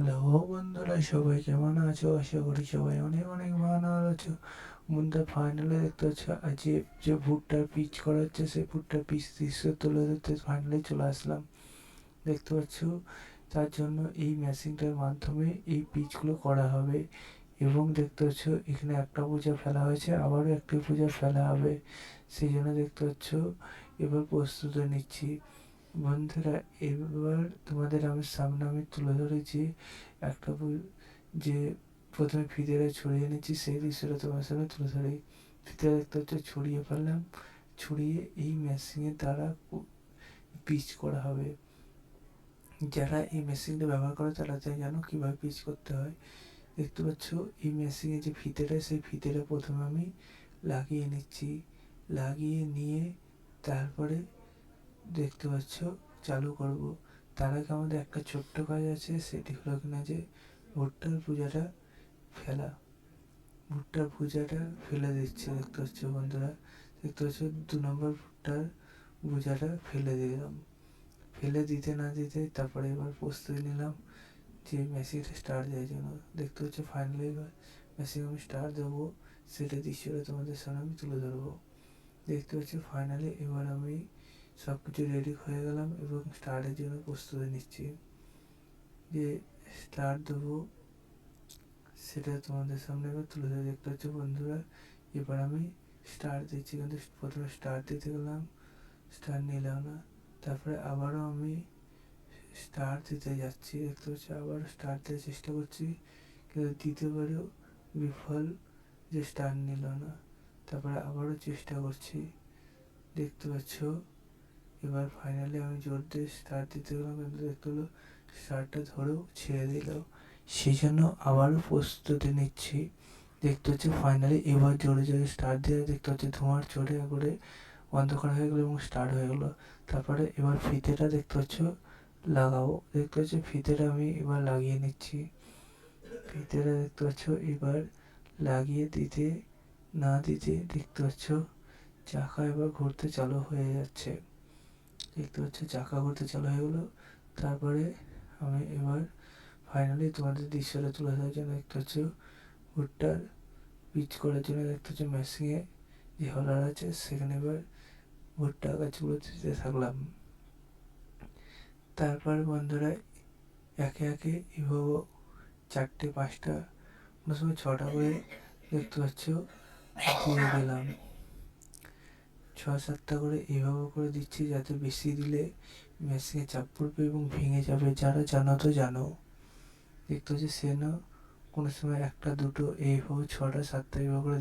Hello বন্ধুরা, সবাই কেমন আছো? আশা করি সবাই অনেক অনেক ভালো আছো। বন্ধুরা, ফাইনালি দেখতে পাচ্ছ আজ যে ভুট্টার পিচ করা হচ্ছে, সেই ভুট্টার পিচ দৃশ্য তুলে ধরতে ফাইনালি চলে আসলাম। দেখতে পাচ্ছ, তার জন্য এই মেশিনটার মাধ্যমে এই পিচগুলো করা হবে। এবং দেখতে পাচ্ছ এখানে একটা পূজা ফেলা হয়েছে, আবারও একটি পূজা ফেলা হবে। সেই জন্য দেখতে পাচ্ছ এবার প্রস্তুতি নিচ্ছি। বন্ধুরা, এবার তোমাদের সামনে আমি তুলে ধরেছি একটা যে প্রথমে ফিতেটা ছড়িয়ে নিচ্ছি, সেই দৃশ্যটা তোমার সামনে তুলে ধরি। ফিতে দেখতে হচ্ছে ছড়িয়ে ফেললাম, ছড়িয়ে এই মেশিনের দ্বারা পিচ করা হবে। যারা এই মেশিনটা ব্যবহার করে তারা জানো কীভাবে পিচ করতে হয়। দেখতে পাচ্ছ এই মেশিনে যে ফিতেটা, সেই ফিতেটা প্রথমে আমি লাগিয়ে নিচ্ছি। লাগিয়ে নিয়ে তারপরে দেখতে পাচ্ছ চালু করব। তার আগে আমাদের একটা ছোট্ট কাজ আছে, সেটি হলো কিনা যে ভুট্টার পূজাটা ফেলা। ভুট্টার পূজাটা ফেলে দিচ্ছে। দেখতে পাচ্ছ বন্ধুরা, দেখতে পাচ্ছ 2 নম্বর ভুট্টার পূজাটা ফেলে দিলাম। ফেলে দিতে না দিতে তারপরে এবার প্রস্তুতি নিলাম যে মেশিনটা স্টার্ট দেওয়ার জন্য। দেখতে পাচ্ছ ফাইনালি এবার মেশিন আমি স্টার্ট দেবো, সেটা দৃশ্যটা তোমাদের সামনে আমি তুলে ধরবো। দেখতে পাচ্ছ ফাইনালি এবার আমি সব কিছু রেডি হয়ে গেলাম এবং স্টার্টের জন্য প্রস্তুতি নিচ্ছি। যে স্টার্ট দেবো সেটা তোমাদের সামনে এবার তুলে ধরে। দেখতে পাচ্ছ বন্ধুরা, এবার আমি স্টার্ট দিচ্ছি, কিন্তু প্রথমে স্টার্ট দিতে গেলাম, স্টার্ট নিলাম না। তারপরে আবারও আমি স্টার্ট দিতে যাচ্ছি। দেখতে পাচ্ছি আবারও স্টার্ট দেওয়ার চেষ্টা করছি, কিন্তু দ্বিতীয়বারেও বিফল, যে স্টার্ট নিল না। তারপরে আবারও চেষ্টা করছি। দেখতে পাচ্ছ এবার ফাইনালি আমি জোর দিয়ে স্টার্ট দিতে গেলাম, কিন্তু দেখতে হলো স্টার্টটা ধরেও ছেড়ে দিল। সেই জন্য আবারও প্রস্তুতি নিচ্ছি। দেখতে হচ্ছে ফাইনালি এবার জোরে জোরে স্টার্ট দিয়ে দেখতে হচ্ছে ধোঁয়ার চড়ে একবারে অন্ধকার হয়ে গেলো এবং স্টার্ট হয়ে গেলো। তারপরে এবার ফিতেটা দেখতে পাচ্ছ লাগাবো। দেখতে পাচ্ছ ফিতেটা আমি এবার লাগিয়ে নিচ্ছি। ফিতেটা দেখতে পাচ্ছ এবার লাগিয়ে দিতে না দিতে দেখতে পাচ্ছ চাকা এবার ঘুরতে চালু হয়ে যাচ্ছে। দেখতে পাচ্ছ চাকা ঘুরতে চালু হয়ে গেলো। তারপরে আমি এবার ফাইনালি তোমাদের দৃশ্যটা তুলে ধরার জন্য দেখতে পাচ্ছ ভুট্টার পিচ করার জন্য দেখতে হচ্ছে মেশিনে যে হলার আছে, সেখানে এবার ভুট্টা গাছগুলো দিতে থাকলাম। তারপর বন্ধুরা একে একে এভাবে 4টে 5টা কোনো সময় 6টা করে দেখতে পাচ্ছ দিয়ে দিলাম। 6-7টা করে এইভাবে করে দিচ্ছি, যাতে বেশি দিলে মেশিনে চাপ পড়বে এবং ভেঙে যাবে। যারা জানো তো জানো। দেখতে হচ্ছে সে না কোনো সময় 1টা 2টো এইভাবে 6টা 7টা এইভাবে করে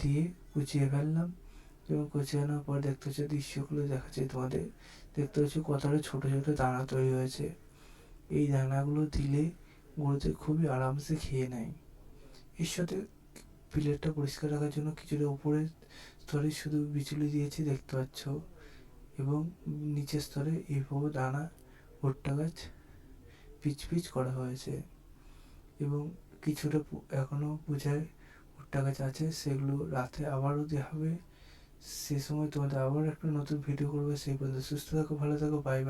দিয়ে কুচিয়ে ফেললাম। এবং কুচানোর পর দেখতে হচ্ছে দৃশ্যগুলো দেখাচ্ছে তোমাদের। দেখতে হচ্ছে কতটা ছোট ছোট দানা তৈরি হয়েছে। এই দানাগুলো দিলে গরুতে খুবই আরামসে খেয়ে নেয়। এর সাথে প্লেটটা পরিষ্কার রাখার জন্য কিছুটা উপরের স্তরে শুধু বিচুলি দিয়েছি, দেখতে পাচ্ছ। এবং নিচের স্তরে এইভাবে দানা ভুট্টা গাছ পিচ পিচ করা হয়েছে। এবং কিছুটা এখনও পূজায় ভুট্টা গাছ আছে, সেগুলো রাতে আবারও দেওয়া হবে। সে সময় তোমাদের আবার একটা নতুন ভিডিও করবে। সেই পর্যন্ত সুস্থ থাকো, ভালো থাকো, বাই বাই।